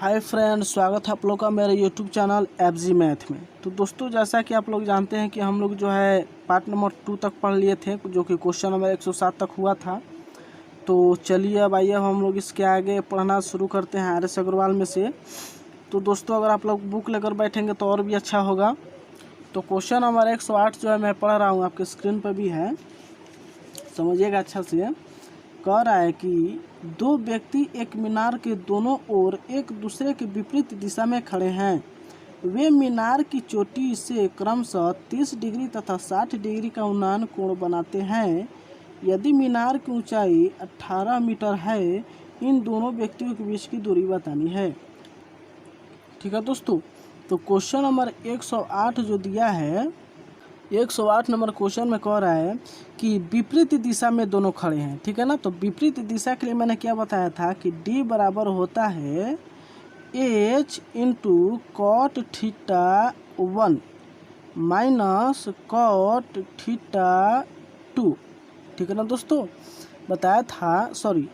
Hi friend, स्वागत है आप लोग का मेरे यूट्यूब चैनल एफजी मैथ में। तो दोस्तों, जैसा कि आप लोग जानते हैं कि हम लोग जो है पार्ट नंबर 2 तक पढ़ लिए थे, जो कि क्वेश्चन नंबर 107 तक हुआ था। तो चलिए अब आइए हम लोग इसके आगे पढ़ना शुरू करते हैं RS अग्रवाल में से। तो दोस्तों, अगर आप लोग बुक लेकर बैठेंगे तो और भी अच्छा होगा। तो क्वेश्चन नंबर 108 जो है मैं पढ़ रहा हूँ, आपके स्क्रीन पर भी है, समझिएगा अच्छा से। कह रहा है कि दो व्यक्ति एक मीनार के दोनों ओर एक दूसरे के विपरीत दिशा में खड़े हैं। वे मीनार की चोटी से क्रमशः 30 डिग्री तथा 60 डिग्री का उन्नयन कोण बनाते हैं। यदि मीनार की ऊंचाई 18 मीटर है, इन दोनों व्यक्तियों के बीच की दूरी बतानी है। ठीक है दोस्तों, तो क्वेश्चन नंबर 108 जो दिया है, 108 नंबर क्वेश्चन में कह रहा है कि विपरीत दिशा में दोनों खड़े हैं। ठीक है ना। तो विपरीत दिशा के लिए मैंने क्या बताया था कि D बराबर होता है H into cot theta 1 minus cot theta 2। ठीक है ना दोस्तों, बताया था। सॉरी,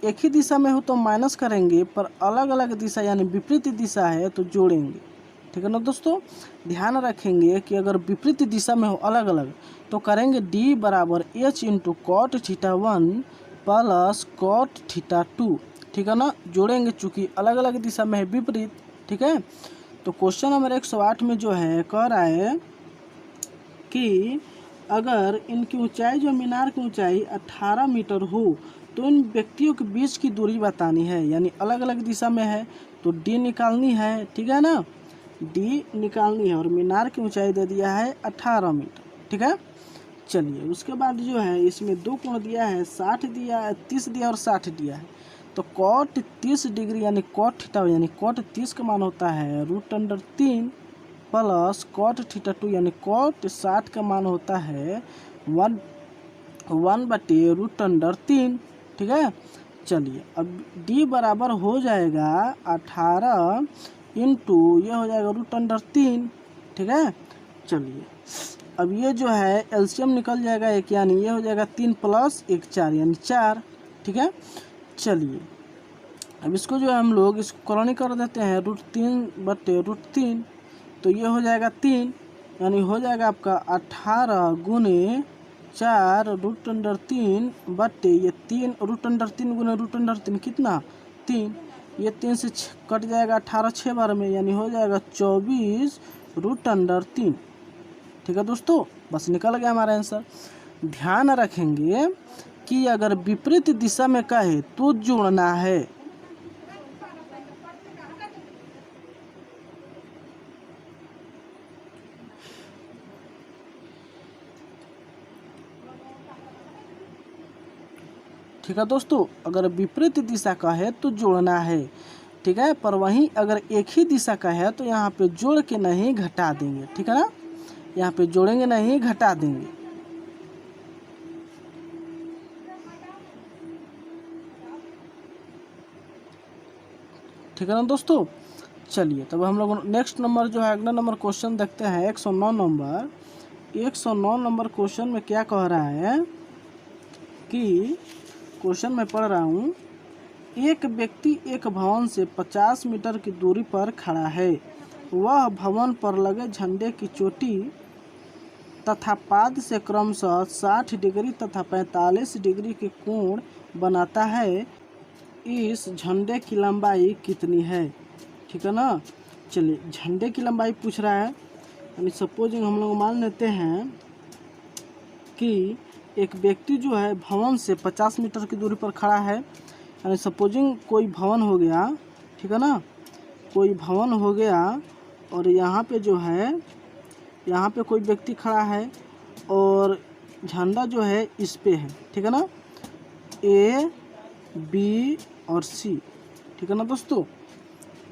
एक ही दिशा में हो तो माइनस करेंगे, पर अलग अलग दिशा यानी विपरीत दिशा है तो जोड़ेंगे। ठीक है ना दोस्तों, ध्यान रखेंगे कि अगर विपरीत दिशा में हो अलग अलग तो करेंगे D बराबर H into cot theta 1 plus cot theta 2। ठीक है ना, जोड़ेंगे चूँकि अलग अलग दिशा में है विपरीत। ठीक है। तो क्वेश्चन नंबर 108 में जो है कह रहा है कि अगर इनकी ऊंचाई जो मीनार की ऊंचाई 18 मीटर हो तो इन व्यक्तियों के बीच की दूरी बतानी है, यानी अलग अलग दिशा में है तो D निकालनी है। ठीक है ना, D निकालनी है और मीनार की ऊंचाई दे दिया है 18 मीटर। ठीक है। चलिए उसके बाद जो है इसमें दो कोण दिया है, 60 दिया है, 30 दिया और 60 दिया है। तो कॉट 30 डिग्री यानी कॉट थीटा यानी कॉट 30 का मान होता है √3 प्लस कॉट थीटा 2 यानी कॉट 60 का मान होता है 1/√3। ठीक है। चलिए अब D बराबर हो जाएगा 18 इंटू ये हो जाएगा √3। ठीक है। चलिए अब ये जो है एलसीएम निकल जाएगा एक, यानी ये हो जाएगा 3 + 1 4 यानी 4। ठीक है। चलिए अब इसको जो है हम लोग इसको कॉलोनी कर देते हैं √3/√3। तो ये हो जाएगा 3, यानी हो जाएगा आपका 18 गुने 4 √3 बट्टे ये 3 √3 गुने √3 कितना 3। ये 3 से कट जाएगा 18 6 बार में, यानी हो जाएगा 24 √3। ठीक है दोस्तों, बस निकल गया हमारा आंसर। ध्यान रखेंगे कि अगर विपरीत दिशा में कहे तो जोड़ना है। ठीक है दोस्तों, अगर विपरीत दिशा का है तो जोड़ना है। ठीक है, पर वहीं अगर एक ही दिशा का है तो यहाँ पे जोड़ के नहीं घटा देंगे। ठीक है ना, यहाँ पे जोड़ेंगे नहीं घटा देंगे। ठीक है ना दोस्तों। चलिए तब हम लोग नेक्स्ट नंबर जो है अगला नंबर क्वेश्चन देखते हैं 109 नंबर। 109 नंबर क्वेश्चन में क्या कह रहा है कि क्वेश्चन में पढ़ रहा हूँ, एक व्यक्ति एक भवन से 50 मीटर की दूरी पर खड़ा है। वह भवन पर लगे झंडे की चोटी तथा पाद से क्रमशः 60 डिग्री तथा 45 डिग्री के कोण बनाता है। इस झंडे की लंबाई कितनी है। ठीक है ना। चलिए झंडे की लंबाई पूछ रहा है, यानी सपोजिंग हम लोग मान लेते हैं कि एक व्यक्ति जो है भवन से 50 मीटर की दूरी पर खड़ा है, यानी सपोजिंग कोई भवन हो गया। ठीक है ना, कोई भवन हो गया और यहाँ पे जो है यहाँ पे कोई व्यक्ति खड़ा है और झंडा जो है इस पे है। ठीक है ना, A B और C। ठीक है ना दोस्तों,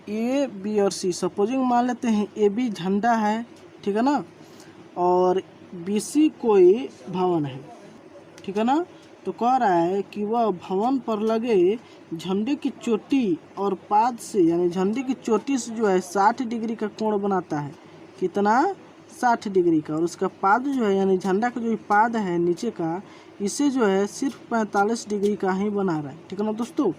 A B और C सपोजिंग मान लेते हैं AB झंडा है। ठीक है ना, और BC कोई भवन है। ठीक है ना। तो कह रहा है कि वह भवन पर लगे झंडे की चोटी और पाद से यानी झंडे की चोटी से जो है 60 डिग्री का कोण बनाता है। कितना 60 डिग्री का, और उसका पाद जो है यानी झंडा का जो पाद है नीचे का, इसे जो है सिर्फ 45 डिग्री का ही बना रहा है। ठीक है ना दोस्तों,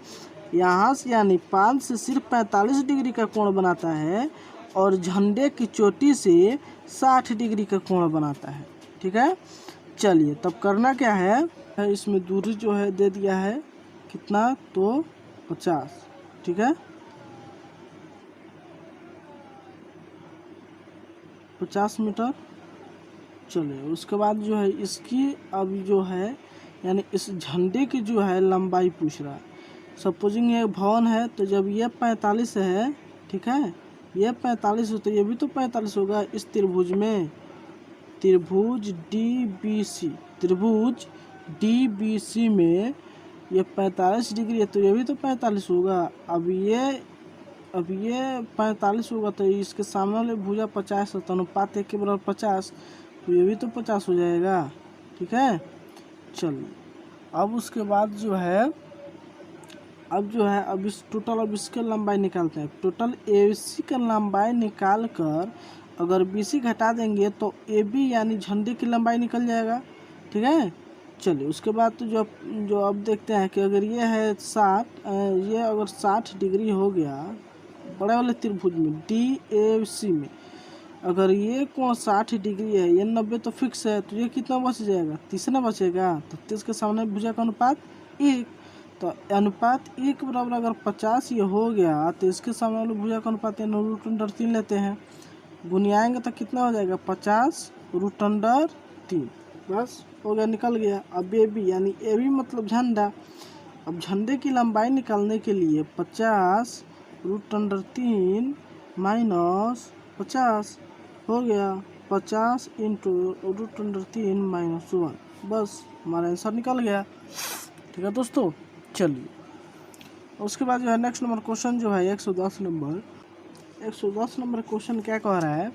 यहाँ से यानी 5 से सिर्फ 45 डिग्री का कोण बनाता है और झंडे की चोटी से 60 डिग्री का कोण बनाता है। ठीक है, चलिए तब करना क्या है, इसमें दूरी जो है दे दिया है कितना, तो 50। ठीक है, 50 मीटर। चलिए उसके बाद जो है इसकी अब जो है यानी इस झंडे की जो है लंबाई पूछ रहा है। सपोजिंग ये भवन है, तो जब ये 45 है, ठीक है, ये 45 हो तो ये भी तो 45 होगा। इस त्रिभुज में, त्रिभुज DBC में ये 45 डिग्री है, तो ये भी तो 45 होगा। अब ये 45 होगा, तो इसके सामने वाले भुजा 50 है, तो अनुपात 1 के बराबर 50, तो ये भी तो 50 हो जाएगा। ठीक है, चलिए अब उसके बाद जो है अब इस टोटल अब इसके लंबाई निकालते हैं। टोटल AC का लंबाई निकाल कर अगर BC घटा देंगे तो AB यानी झंडे की लंबाई निकल जाएगा। ठीक है, चलिए उसके बाद तो जो अब देखते हैं कि अगर ये है 60, ये अगर 60 डिग्री हो गया बड़े वाले त्रिभुज में DAC में, अगर ये कोण 60 डिग्री है, ये 90 तो फिक्स है, तो ये कितना बच जाएगा, 30 ना बचेगा। तो 30 के सामने भुजा का अनुपात 1, तो अनुपात 1 बराबर अगर 50 ये हो गया, तो इसके सामने वाले भुजा का अनुपात √3 लेते हैं, गुनियाएंगे तो कितना हो जाएगा 50 √3, बस हो गया, निकल गया। अब AB यानी AB मतलब झंडा। अब झंडे की लंबाई निकालने के लिए 50 √3 माइनस 50 हो गया, 50 इंटू √3 माइनस 1, बस हमारा आंसर निकल गया। ठीक है दोस्तों, चलिए उसके बाद जो है नेक्स्ट नंबर क्वेश्चन जो है 110 नंबर क्वेश्चन क्या कह रहा है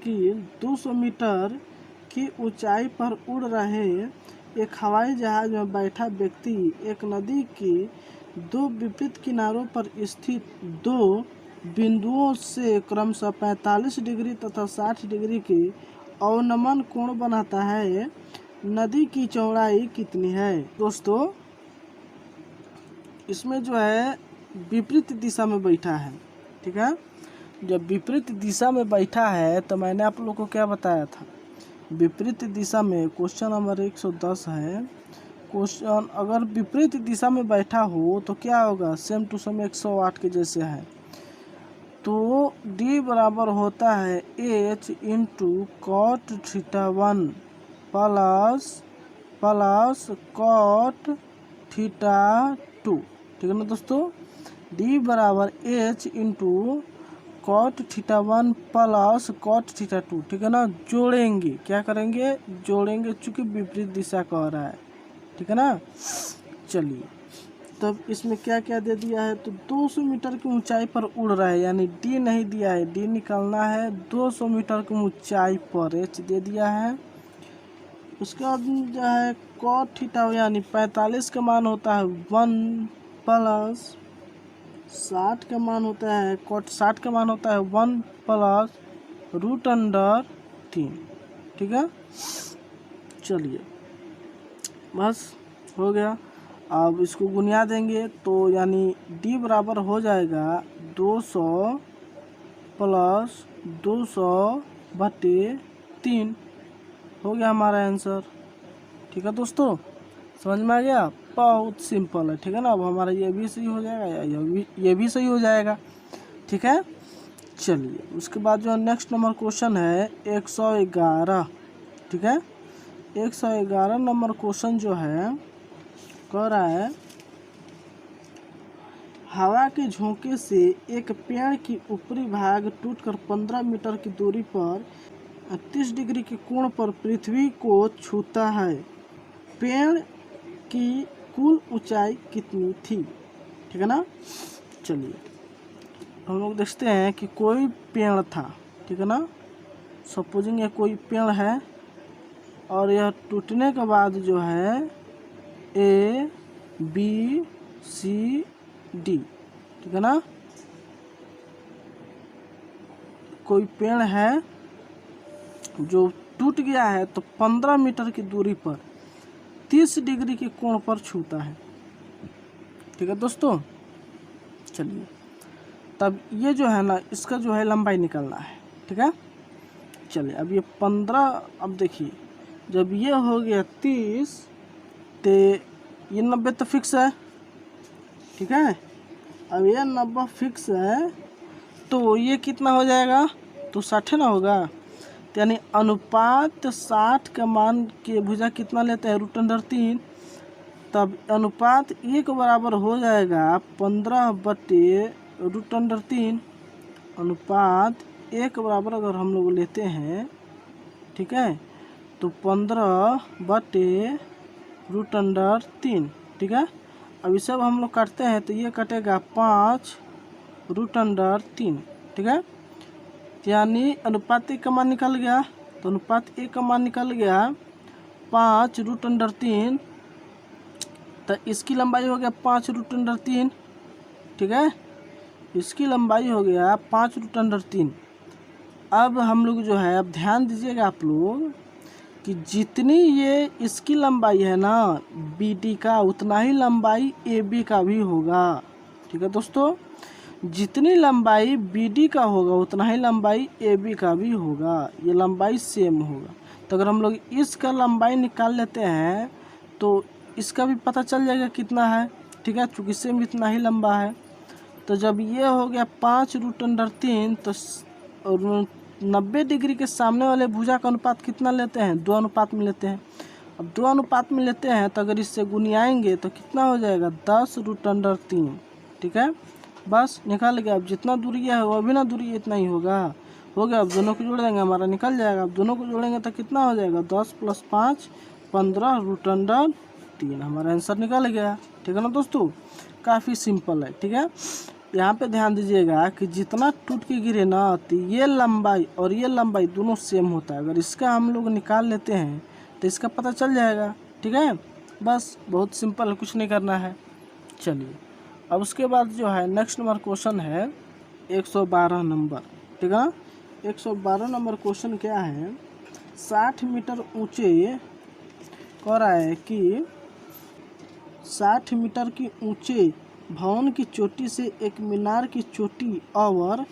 कि 200 मीटर की ऊंचाई पर उड़ रहे एक हवाई जहाज में बैठा व्यक्ति एक नदी की 2 विपरीत किनारों पर स्थित 2 बिंदुओं से क्रमशः 45 डिग्री तथा 60 डिग्री के अवनमन कोण बनाता है। नदी की चौड़ाई कितनी है। दोस्तों इसमें जो है विपरीत दिशा में बैठा है। ठीक है, जब विपरीत दिशा में बैठा है तो मैंने आप लोगों को क्या बताया था, विपरीत दिशा में क्वेश्चन नंबर 110 है। क्वेश्चन अगर विपरीत दिशा में बैठा हो तो क्या होगा, सेम टू सेम 108 के जैसे है। तो D बराबर होता है H into cot θ1 plus cot θ2। ठीक है ना दोस्तों, D बराबर H into cot θ1 plus cot θ2। ठीक है ना, जोड़ेंगे, क्या करेंगे, जोड़ेंगे, चूँकि विपरीत दिशा कह रहा है। ठीक है ना, चलिए तब इसमें क्या क्या दे दिया है, तो 200 मीटर की ऊंचाई पर उड़ रहा है, यानी D नहीं दिया है, D निकालना है। 200 मीटर की ऊंचाई पर H दे दिया है। उसके बाद जो है कॉट थीटा यानी 45 का मान होता है 1 प्लस 60 का मान होता है, कॉट 60 का मान होता है 1 प्लस √3। ठीक है, चलिए बस हो गया। अब इसको गुनिया देंगे तो यानी D बराबर हो जाएगा 200 प्लस 200/3, हो गया हमारा आंसर। ठीक है दोस्तों, समझ में आ गया, बहुत सिंपल है। ठीक है ना, अब हमारा ये भी सही हो जाएगा या ये भी सही हो जाएगा। ठीक है, चलिए उसके बाद जो नेक्स्ट नंबर क्वेश्चन है 111। ठीक है, 111 नंबर क्वेश्चन जो है कह रहा है हवा के झोंके से एक पेड़ की ऊपरी भाग टूटकर 15 मीटर की दूरी पर 30 डिग्री के कोण पर पृथ्वी को छूता है। पेड़ की कुल ऊंचाई कितनी थी। ठीक है ना, चलिए हम लोग देखते हैं कि कोई पेड़ था। ठीक है ना, सपोजिंग ये कोई पेड़ है और यह टूटने के बाद जो है ABCD। ठीक है ना, कोई पेड़ है जो टूट गया है तो 15 मीटर की दूरी पर 30 डिग्री के कोण पर छूता है। ठीक है दोस्तों। चलिए तब ये जो है ना इसका जो है लंबाई निकालना है, ठीक है। चलिए अब ये 15, अब देखिए जब ये हो गया 30 तो ये 90 तो फिक्स है, ठीक है। अब ये 90 फिक्स है तो ये कितना हो जाएगा, तो 60 ना होगा। तो यानी अनुपात 60 का मान के भुजा कितना लेते हैं, √3। तब अनुपात 1 बराबर हो जाएगा 15/√3। अनुपात 1 बराबर अगर हम लोग लेते हैं, ठीक है, तो 15/√3, ठीक है। अब इसे अब हम लोग काटते हैं तो ये कटेगा 5√3, ठीक है। यानी अनुपात 1 का मान निकल गया, तो अनुपात 1 का मान निकल गया 5√3। तो इसकी लंबाई हो गया 5√3, ठीक है। इसकी लंबाई हो गया 5√3। अब हम लोग जो है, अब ध्यान दीजिएगा आप लोग कि जितनी ये इसकी लंबाई है ना BD का, उतना ही लंबाई AB का भी होगा, ठीक है दोस्तों। जितनी लंबाई BD का होगा उतना ही लंबाई AB का भी होगा, ये लंबाई सेम होगा। तो अगर हम लोग इसका लंबाई निकाल लेते हैं तो इसका भी पता चल जाएगा कितना है, ठीक है, चूँकि सेम इतना ही लंबा है। तो जब ये हो गया 5√3 तो 90 डिग्री के सामने वाले भुजा का अनुपात कितना लेते हैं, 2 अनुपात में लेते हैं। अब 2 अनुपात में लेते हैं तो अगर इससे गुनियाएंगे तो कितना हो जाएगा, 10√3, ठीक है। बस निकल गया। अब जितना दूरी है वो भी ना दूरी इतना ही होगा, हो गया। अब दोनों को जोड़ देंगे हमारा निकल जाएगा। अब दोनों को जोड़ेंगे तो कितना हो जाएगा, 10 + 5 15√3, हमारा आंसर निकल गया, ठीक है ना दोस्तों। काफ़ी सिंपल है, ठीक है। यहाँ पे ध्यान दीजिएगा कि जितना टूट के गिरे ना तो ये लंबाई और ये लंबाई दोनों सेम होता है। अगर इसका हम लोग निकाल लेते हैं तो इसका पता चल जाएगा, ठीक है। बस बहुत सिंपल है, कुछ नहीं करना है। चलिए अब उसके बाद जो है नेक्स्ट नंबर क्वेश्चन है 112 नंबर, ठीक है। 112 नंबर क्वेश्चन क्या है, 60 मीटर ऊंचे कह रहा है कि 60 मीटर की ऊंचे भवन की चोटी से एक मीनार की चोटी और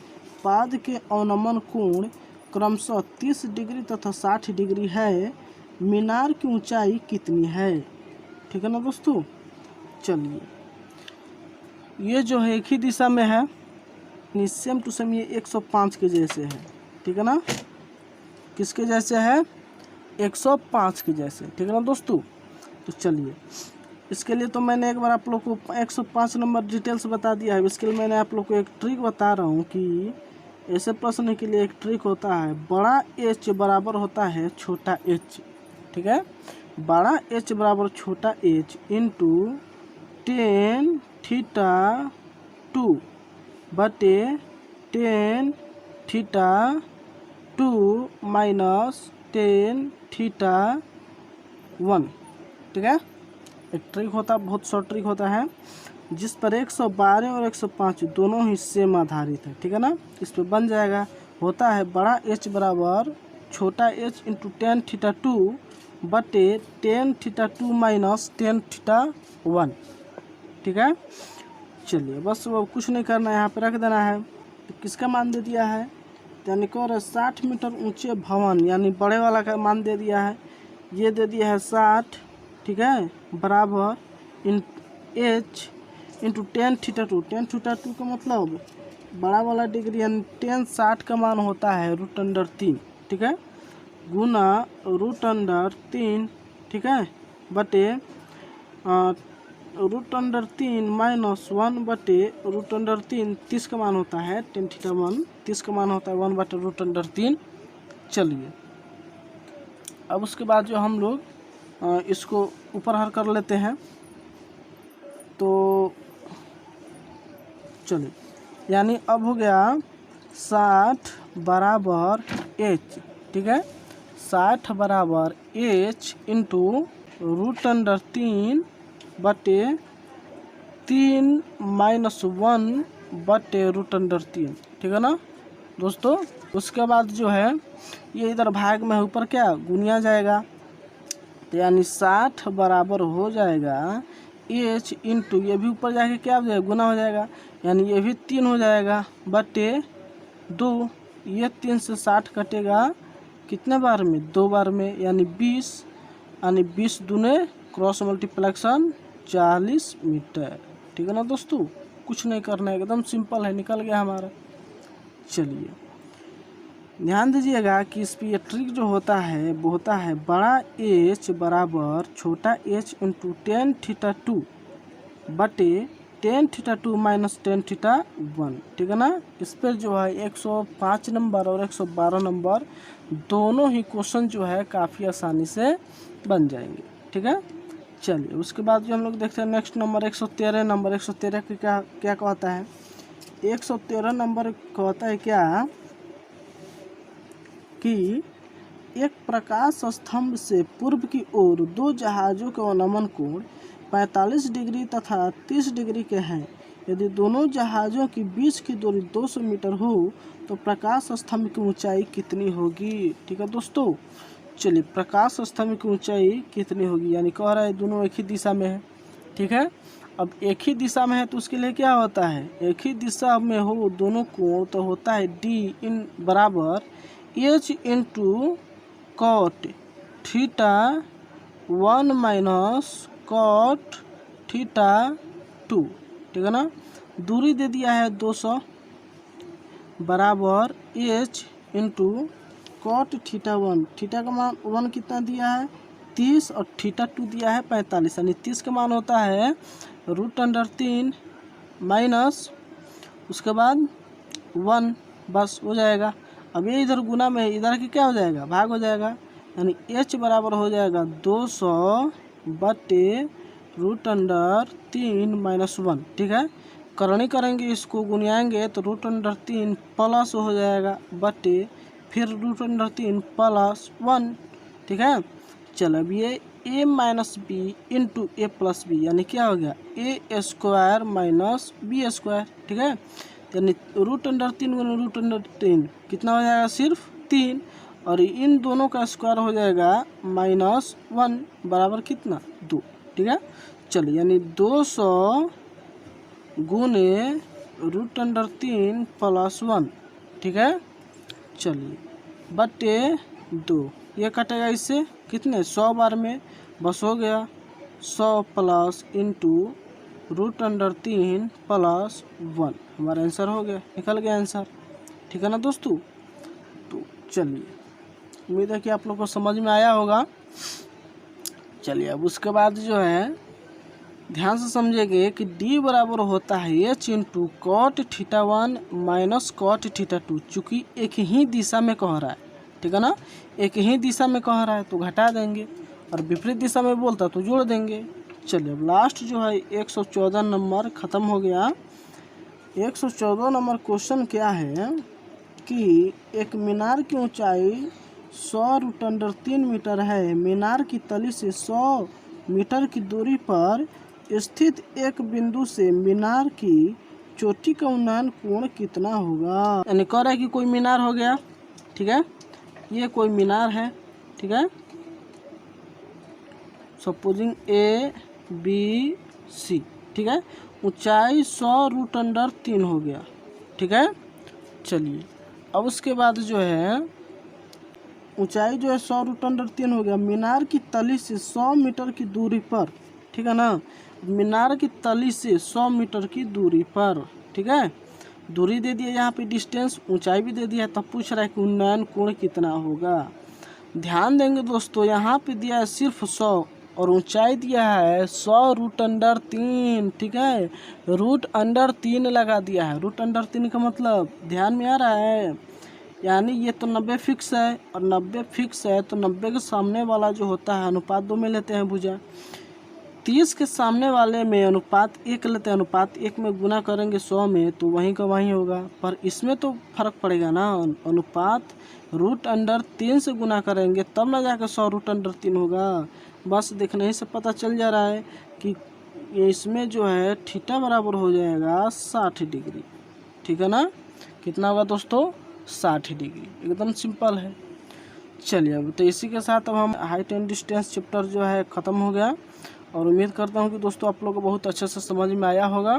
पाद के अवनमन कोण क्रमशः 30 डिग्री तथा 60 डिग्री है। मीनार की ऊंचाई कितनी है, ठीक है ना दोस्तों। चलिए ये जो है एक ही दिशा में है, सेम टू सेम ये 105 के जैसे है, ठीक है ना। किसके जैसे है, 105 के जैसे, ठीक है ना दोस्तों। तो चलिए इसके लिए तो मैंने एक बार आप लोग को 105 नंबर डिटेल्स बता दिया है। इसके लिए मैंने आप लोग को एक ट्रिक बता रहा हूँ कि ऐसे प्रश्न के लिए एक ट्रिक होता है, बड़ा H बराबर होता है छोटा h, ठीक है। बड़ा H बराबर छोटा h इंटू tan θ2 बटे tan θ2 माइनस tan θ1, ठीक है। एक ट्रिक होता है, बहुत शॉर्ट ट्रिक होता है, जिस पर 112 और 105 दोनों ही सेम आधारित है, ठीक है ना। इस पर बन जाएगा, होता है बड़ा H बराबर छोटा h इंटू tan θ2 बटे tan θ2 माइनस tan θ1, ठीक है। चलिए बस वो कुछ नहीं करना है, यहाँ पे रख देना है। तो किसका मान दे दिया है, यानी कह 60 मीटर ऊंचे भवन, यानी बड़े वाला का मान दे दिया है, ये दे दिया है 60, ठीक है, बराबर H इंटू tan θ2। tan θ2 का मतलब बड़ा वाला डिग्री यानी tan 60 का मान होता है √3, ठीक है, गुना √3, ठीक है, बटे √3 माइनस 1 बटे √3, 30 का मान होता है tan θ1, 30 का मान होता है 1 बटे √3। चलिए अब उसके बाद जो हम लोग इसको ऊपर हर कर लेते हैं। तो चलिए यानी अब हो गया 60 बराबर h, ठीक है, 60 बराबर h इंटू √3 बटे 3 माइनस 1 बटे √3, ठीक है ना दोस्तों। उसके बाद जो है ये इधर भाग में ऊपर क्या गुनिया जाएगा, तो यानी 60 बराबर हो जाएगा एच इंटू ये भी ऊपर जाके क्या हो जाएगा, गुना हो जाएगा, यानी ये भी 3 हो जाएगा बटे 2। ये 3 से 60 कटेगा कितने बार में, 2 बार में, यानी 20, यानी 20 दूने क्रॉस मल्टीप्लेक्शन 40 मीटर। ठीक है ना दोस्तों, कुछ नहीं करना है, एकदम सिंपल है, निकल गया हमारा। चलिए ध्यान दीजिएगा कि इस पर ये ट्रिक जो होता है वो होता है बड़ा एच बराबर छोटा एच इंटू टेन थीटा 2 बटे tan theta 2 minus tan theta 1। ठीक है ना। इस पर जो है 105 नंबर और 112 नंबर दोनों ही क्वेश्चन जो है काफ़ी आसानी से बन जाएंगे। ठीक है। चलिए उसके बाद जो हम लोग देखते हैं नेक्स्ट नंबर 113 नंबर। 113 के क्या क्या कहता है, 113 नंबर कहता है क्या कि एक प्रकाश स्तंभ से पूर्व की ओर दो जहाज़ों के अवनमन कोण 45 डिग्री तथा 30 डिग्री के हैं। यदि दोनों जहाज़ों के बीच की दूरी 200 मीटर हो तो प्रकाश स्तंभ की ऊंचाई कितनी होगी। ठीक है दोस्तों, चलिए प्रकाश स्तंभ की ऊंचाई कितनी होगी, यानी कह रहा है दोनों एक ही दिशा में है। ठीक है, अब एक ही दिशा में है तो उसके लिए क्या होता है, एक ही दिशा में हो दोनों कोण तो होता है डी इन बराबर H into cot theta 1 minus cot theta 2। ठीक है ना। दूरी दे दिया है 200 बराबर H into cot theta 1। Theta का मान 1 कितना दिया है 30 और थीटा 2 दिया है 45, यानी 30 का मान होता है √3 माइनस उसके बाद 1, बस हो जाएगा। अब ये इधर गुना में है, इधर की क्या हो जाएगा, भाग हो जाएगा, यानी h बराबर हो जाएगा 200 बटे √3 माइनस 1। ठीक है, करनी करेंगे, इसको गुनियाएंगे तो √3 प्लस हो जाएगा बटे फिर √3 प्लस 1। ठीक है। चलो अब ये a minus b into a plus b, यानी क्या हो गया a square minus b square. ठीक है, यानी √3 गुना √3 कितना हो जाएगा, सिर्फ 3, और इन दोनों का स्क्वायर हो जाएगा -1 बराबर कितना 2। ठीक है, चलिए यानी 200 गुने √3 प्लस 1। ठीक है, चलिए बटे 2, ये कटेगा इससे कितने 100 बार में, बस हो गया 100 प्लस इंटू √3 प्लस 1, हमारा आंसर हो गया, निकल गया आंसर। ठीक है ना दोस्तों, तो चलिए उम्मीद है कि आप लोग को समझ में आया होगा। चलिए अब उसके बाद जो है ध्यान से समझेंगे कि D बराबर होता है H into cot theta 1 minus cot theta 2। चूँकि एक ही दिशा में कह रहा है, ठीक है ना, एक ही दिशा में कह रहा है तो घटा देंगे, और विपरीत दिशा में बोलता तो जोड़ देंगे। चलिए अब लास्ट जो है 114 नंबर ख़त्म हो गया। 114 नंबर क्वेश्चन क्या है कि एक मीनार की ऊंचाई 100√3 मीटर है। मीनार की तली से 100 मीटर की दूरी पर स्थित एक बिंदु से मीनार की चोटी का उन्नयन कोण कितना होगा। यानी कह रहा है कि कोई मीनार हो गया, ठीक है, ये कोई मीनार है, ठीक है, सपोजिंग ABC, ठीक है, ऊंचाई 100√3 हो गया। ठीक है, चलिए अब उसके बाद जो है ऊंचाई जो है 100√3 हो गया, मीनार की तली से 100 मीटर की दूरी पर, ठीक है ना, मीनार की तली से 100 मीटर की दूरी पर, ठीक है, दूरी दे दिया यहाँ पे डिस्टेंस, ऊंचाई भी दे दिया, तब पूछ रहा है कि उन्नयन कोण कितना होगा। ध्यान देंगे दोस्तों, यहाँ पे दिया है सिर्फ 100 और ऊंचाई दिया है 100√3, ठीक है, √3 लगा दिया है। √3 का मतलब ध्यान में आ रहा है, यानी ये तो 90 फिक्स है, और 90 फिक्स है तो 90 के सामने वाला जो होता है अनुपात 2 में लेते हैं भुजा, 30 के सामने वाले में अनुपात 1 लेते हैं, अनुपात 1 में गुना करेंगे 100 में तो वहीं का वहीं होगा, पर इसमें तो फर्क पड़ेगा ना, अनुपात √3 से गुना करेंगे तब ना जाकर 100√3 होगा। बस देखने ही से पता चल जा रहा है कि इसमें जो है थीटा बराबर हो जाएगा 60 डिग्री। ठीक है ना, कितना होगा दोस्तों 60 डिग्री, एकदम सिंपल है। चलिए अब तो इसी के साथ अब हम हाइट एंड डिस्टेंस चैप्टर जो है ख़त्म हो गया। और उम्मीद करता हूँ कि दोस्तों आप लोग को बहुत अच्छे से समझ में आया होगा।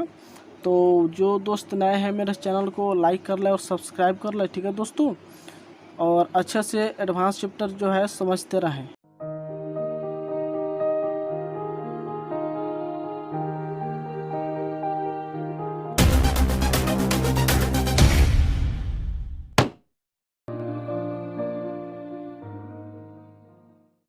तो जो दोस्त नए हैं मेरे चैनल को लाइक कर ले और सब्सक्राइब कर ले, ठीक है दोस्तों। और अच्छे से एडवांस चैप्टर जो है समझते रहें।